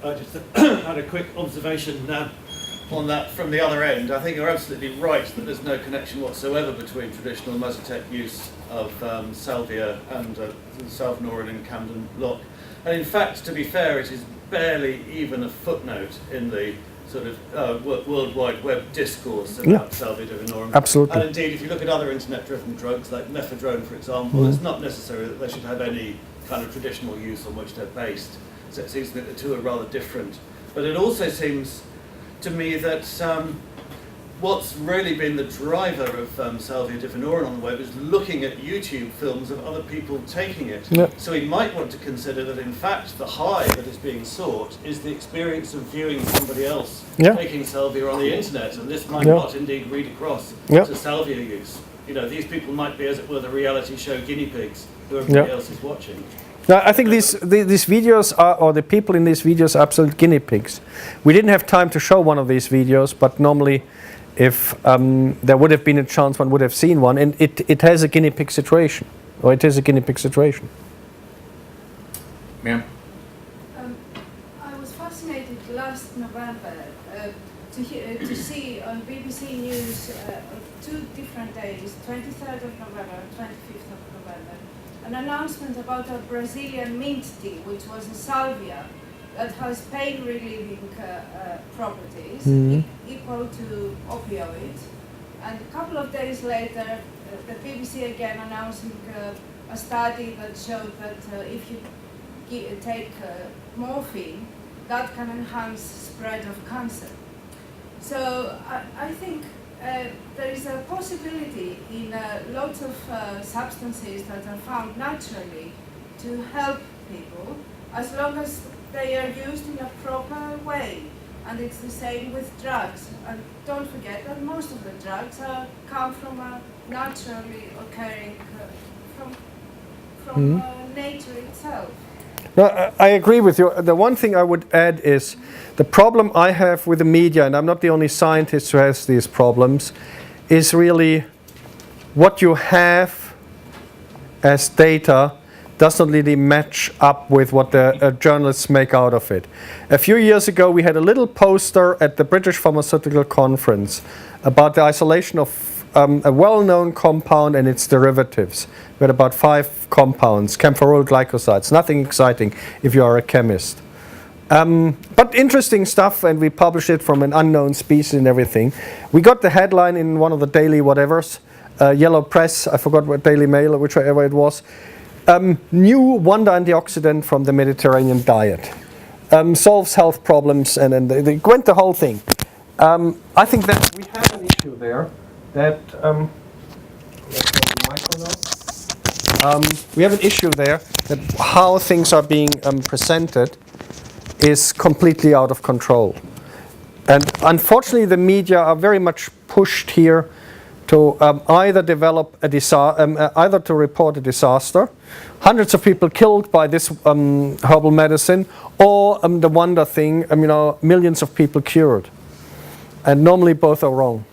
I just had a quick observation on that from the other end. I think you're absolutely right that there's no connection whatsoever between traditional Mazatec use of salvia and salvinorin in Camden Lock. And in fact, to be fair, it is barely even a footnote in the sort of World Wide Web discourse about salvia divinorum. Absolutely. And indeed, if you look at other internet-driven drugs like mephedrone, for example, it's not necessary that they should have any kind of traditional use on which they're based. So it seems that the two are rather different. But it also seems to me that what's really been the driver of salvia divinorum on the web is looking at YouTube films of other people taking it. Yep. So we might want to consider that in fact the high that is being sought is the experience of viewing somebody else taking salvia on the internet, and this might not indeed read across to salvia use. You know, these people might be, as it were, the reality show guinea pigs who everybody else is watching. Now, I think these videos are, or the people in these videos are absolute guinea pigs. We didn't have time to show one of these videos, but normally if there would have been a chance, one would have seen one, and it has a guinea pig situation, or it is a guinea pig situation. Ma'am? I was fascinated last November to see on BBC News 2 different days, 23rd of November and 25th of November, an announcement about a Brazilian mint tea, which was a salvia that has pain-relieving properties equal to opioids. And a couple of days later, the BBC again announcing a study that showed that if you take morphine, that can enhance spread of cancer. So I think there is a possibility in lots of substances that are found naturally to help people, as long as they are used in a proper way. And it's the same with drugs. And don't forget that most of the drugs come from a naturally occurring, from nature itself. No, I agree with you. The one thing I would add is the problem I have with the media, and I'm not the only scientist who has these problems, is really what you have as data does not really match up with what the journalists make out of it. A few years ago, we had a little poster at the British Pharmaceutical Conference about the isolation of a well-known compound and its derivatives. We had about 5 compounds, camphoryl glycosides, nothing exciting if you are a chemist. But interesting stuff, and we published it from an unknown species and everything. We got the headline in one of the daily whatevers, Yellow Press, I forgot what, Daily Mail or whichever it was. New wonder antioxidant from the Mediterranean diet. Solves health problems, and they went the whole thing. I think that we have an issue there. That we have an issue there that how things are being presented is completely out of control. And unfortunately, the media are very much pushed here to either develop a either to report a disaster, hundreds of people killed by this herbal medicine, or the wonder thing, millions of people cured. And normally both are wrong.